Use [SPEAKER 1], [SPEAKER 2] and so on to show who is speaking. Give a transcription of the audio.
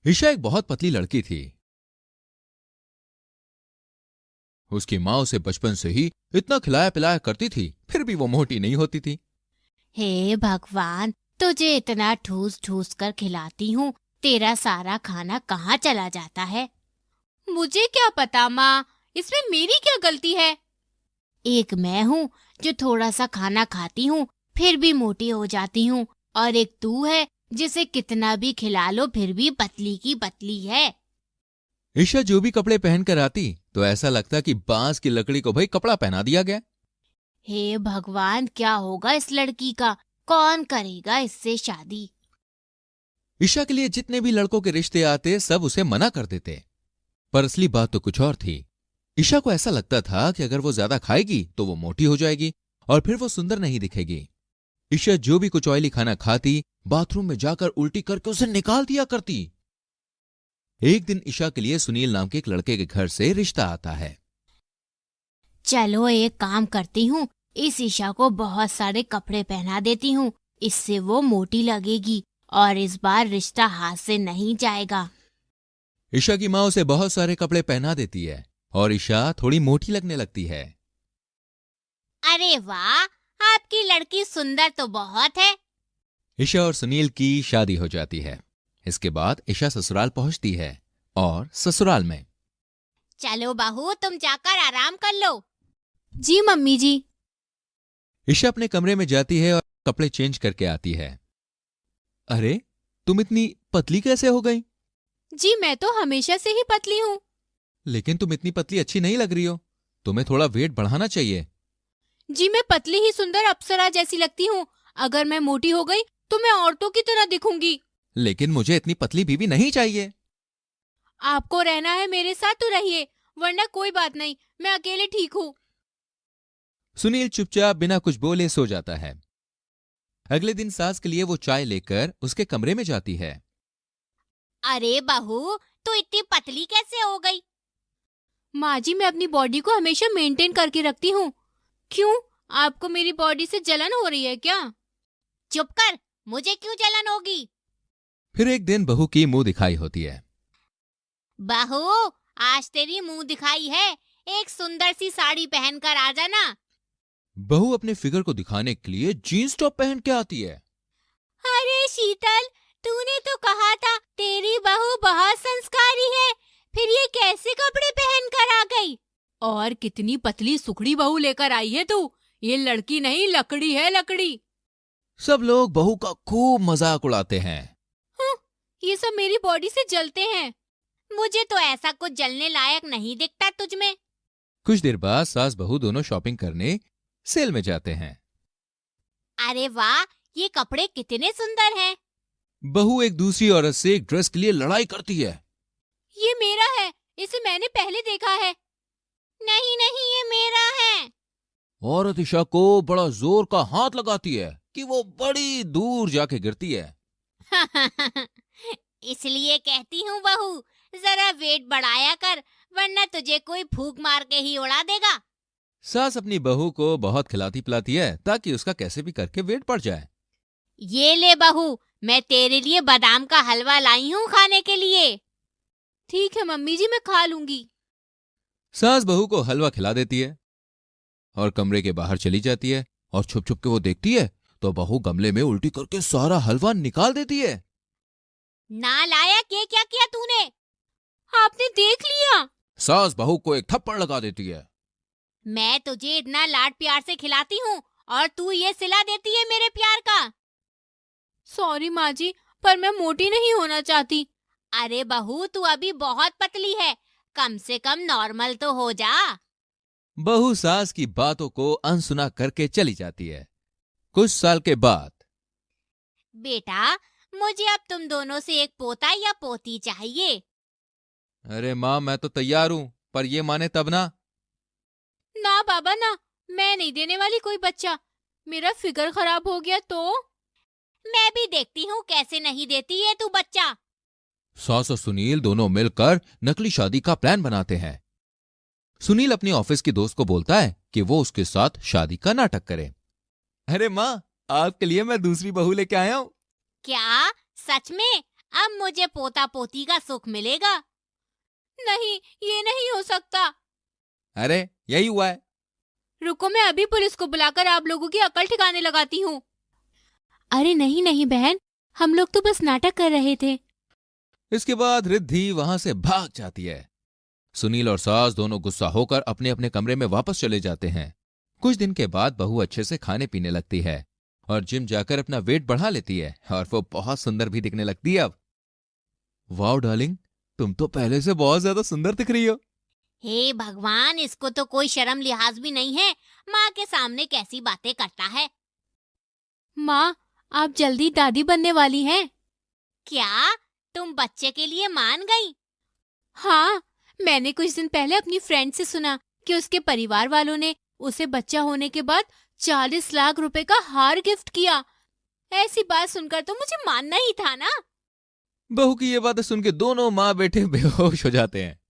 [SPEAKER 1] ईशा एक बहुत पतली लड़की थी। उसकी माँ उसे बचपन से ही इतना खिलाया पिलाया करती थी, फिर भी वो मोटी नहीं होती थी।
[SPEAKER 2] हे भगवान, तुझे इतना ठूस ठूस कर खिलाती हूँ, तेरा सारा खाना कहाँ चला जाता है? मुझे क्या पता माँ, इसमें मेरी क्या गलती है? एक मैं हूँ जो थोड़ा सा खाना खाती हूँ फिर भी मोटी हो जाती हूँ, और एक तू है जिसे कितना भी खिला लो फिर भी पतली की पतली है।
[SPEAKER 1] ईशा जो भी कपड़े पहनकर आती तो ऐसा लगता कि बांस की लकड़ी को भाई कपड़ा पहना दिया गया।
[SPEAKER 2] हे भगवान, क्या होगा इस लड़की का? कौन करेगा इससे शादी?
[SPEAKER 1] ईशा के लिए जितने भी लड़कों के रिश्ते आते सब उसे मना कर देते। पर असली बात तो कुछ और थी। ईशा को ऐसा लगता था कि अगर वो ज्यादा खाएगी तो वो मोटी हो जाएगी और फिर वो सुंदर नहीं दिखेगी। ईशा जो भी कुछ ऑयली खाना खाती बाथरूम में जाकर उल्टी करके उसे निकाल दिया करती। एक दिन ईशा के लिए सुनील नाम के एक लड़के के घर से रिश्ता आता है।
[SPEAKER 2] चलो एक काम करती हूँ, इस ईशा को बहुत सारे कपड़े पहना देती हूँ, इससे वो मोटी लगेगी और इस बार रिश्ता हाथ से नहीं जाएगा।
[SPEAKER 1] ईशा की माँ उसे बहुत सारे कपड़े पहना देती है और ईशा थोड़ी मोटी लगने लगती है।
[SPEAKER 2] अरे वाह, आपकी लड़की सुंदर तो बहुत है।
[SPEAKER 1] ईशा और सुनील की शादी हो जाती है। इसके बाद ईशा ससुराल पहुंचती है और ससुराल में
[SPEAKER 2] चलो बहू, तुम जाकर आराम कर लो। जी मम्मी जी।
[SPEAKER 1] ईशा अपने कमरे में जाती है और कपड़े चेंज करके आती है। अरे, तुम इतनी पतली कैसे हो गई?
[SPEAKER 2] जी मैं तो हमेशा से ही पतली हूँ।
[SPEAKER 1] लेकिन तुम इतनी पतली अच्छी नहीं लग रही हो। तुम्हें थोड़ा वेट बढ़ाना चाहिए।
[SPEAKER 2] जी मैं पतली ही सुंदर अप्सरा जैसी लगती हूँ, अगर मैं मोटी हो गई तो मैं औरतों की तरह दिखूंगी।
[SPEAKER 1] लेकिन मुझे इतनी पतली बीवी नहीं चाहिए।
[SPEAKER 2] आपको रहना है मेरे साथ तो रहिए, वरना कोई बात नहीं, मैं अकेले ठीक हूँ।
[SPEAKER 1] सुनील चुपचाप बिना कुछ बोले सो जाता है। अगले दिन सास के लिए वो चाय लेकर उसके कमरे में जाती है।
[SPEAKER 2] अरे बहू, तू इतनी पतली कैसे हो गई? माँ जी, मैं अपनी बॉडी को हमेशा मेंटेन करके रखती हूँ। क्यों, आपको मेरी बॉडी से जलन हो रही है क्या? चुप कर, मुझे क्यों जलन होगी?
[SPEAKER 1] फिर एक दिन बहू की मुंह दिखाई होती है।
[SPEAKER 2] बहू, आज तेरी मुंह दिखाई है, एक सुंदर सी साड़ी पहनकर आ जाना।
[SPEAKER 1] बहू अपने फिगर को दिखाने के लिए जीन्स टॉप पहन के आती है।
[SPEAKER 2] अरे शीतल, तूने तो कहा था तेरी बहू बहुत संस्कारी है, फिर ये कैसे कपड़े पहन कर आ गई? और कितनी पतली सुखड़ी बहू लेकर आई है तू, ये लड़की नहीं लकड़ी है, लकड़ी।
[SPEAKER 1] सब लोग बहू का खूब मजाक उड़ाते हैं।
[SPEAKER 2] हं, ये सब मेरी बॉडी से जलते हैं। मुझे तो ऐसा कुछ जलने लायक नहीं दिखता तुझ में।
[SPEAKER 1] कुछ देर बाद सास बहू दोनों शॉपिंग करने सेल में जाते हैं।
[SPEAKER 2] अरे वाह, ये कपड़े कितने सुंदर हैं।
[SPEAKER 1] बहू एक दूसरी औरत से एक ड्रेस के लिए लड़ाई करती है।
[SPEAKER 2] ये मेरा है, इसे मैंने पहले देखा है। नहीं नहीं, ये मेरा है।
[SPEAKER 1] औरत ईशा को बड़ा जोर का हाथ लगाती है कि वो बड़ी दूर जाके गिरती है।
[SPEAKER 2] इसलिए कहती हूँ बहू, जरा वेट बढ़ाया कर, वरना तुझे कोई फूंक मार के ही उड़ा देगा।
[SPEAKER 1] सास अपनी बहू को बहुत खिलाती पिलाती है ताकि उसका कैसे भी करके वेट बढ़ जाए।
[SPEAKER 2] ये ले बहू, मैं तेरे लिए बादाम का हलवा लाई हूँ खाने के लिए। ठीक है मम्मी जी, मैं खा लूंगी।
[SPEAKER 1] सास बहू को हलवा खिला देती है और कमरे के बाहर चली जाती है और छुप छुप के वो देखती है तो बहू गमले में उल्टी करके सारा हलवा निकाल देती है।
[SPEAKER 2] नालायक, ये क्या किया तूने? आपने देख लिया?
[SPEAKER 1] सास बहू को एक थप्पड़ लगा देती है।
[SPEAKER 2] मैं तुझे इतना लाड प्यार से खिलाती हूँ और तू ये सिला देती है मेरे प्यार का। सॉरी माँ जी, पर मैं मोटी नहीं होना चाहती। अरे बहू, तू अभी बहुत पतली है, कम से कम नॉर्मल तो हो जा।
[SPEAKER 1] बहू सास की बातों को अनसुना करके चली जाती है। कुछ साल के बाद
[SPEAKER 2] बेटा, मुझे अब तुम दोनों से एक पोता या पोती चाहिए।
[SPEAKER 1] अरे माँ, मैं तो तैयार हूं, पर ये माने तब ना।
[SPEAKER 2] ना बाबा ना, मैं नहीं देने वाली कोई बच्चा। मेरा फिगर खराब हो गया तो? मैं भी देखती हूँ कैसे नहीं देती है तू बच्चा।
[SPEAKER 1] सास और सुनील दोनों मिलकर नकली शादी का प्लान बनाते हैं। सुनील अपनी ऑफिस की दोस्त को बोलता है कि वो उसके साथ शादी का नाटक करे। अरे माँ, आपके लिए मैं दूसरी बहू लेके आया हूँ।
[SPEAKER 2] क्या? सच में? अब मुझे पोता पोती का सुख मिलेगा। नहीं, ये नहीं हो सकता।
[SPEAKER 1] अरे यही हुआ है।
[SPEAKER 2] रुको, मैं अभी पुलिस को बुलाकर आप लोगों की अकल ठिकाने लगाती हूँ। अरे नहीं नहीं बहन, हम लोग तो बस नाटक कर रहे थे।
[SPEAKER 1] इसके बाद रिद्धि वहां से भाग जाती है। सुनील और सास दोनों गुस्सा होकर अपने अपने कमरे में वापस चले जाते हैं। कुछ दिन के बाद बहू अच्छे से खाने पीने लगती है और जिम जाकर अपना वेट बढ़ा लेती है और वो बहुत सुंदर भी दिखने लगती है अब। वाह डार्लिंग, तुम तो पहले से बहुत ज्यादा सुंदर दिख रही हो।
[SPEAKER 2] हे भगवान, इसको तो कोई शर्म लिहाज भी नहीं है। माँ के सामने कैसी बातें करता है। माँ, आप जल्दी दादी बनने वाली हैं। क्या तुम बच्चे के लिए मान गई? हाँ, मैंने कुछ दिन पहले अपनी फ्रेंड से सुना कि उसके परिवार वालों ने उसे बच्चा होने के बाद 40 लाख रुपए का हार गिफ्ट किया। ऐसी बात सुनकर तो मुझे मानना ही था ना।
[SPEAKER 1] बहू की ये बातें सुन के दोनों माँ बेटे बेहोश हो जाते हैं।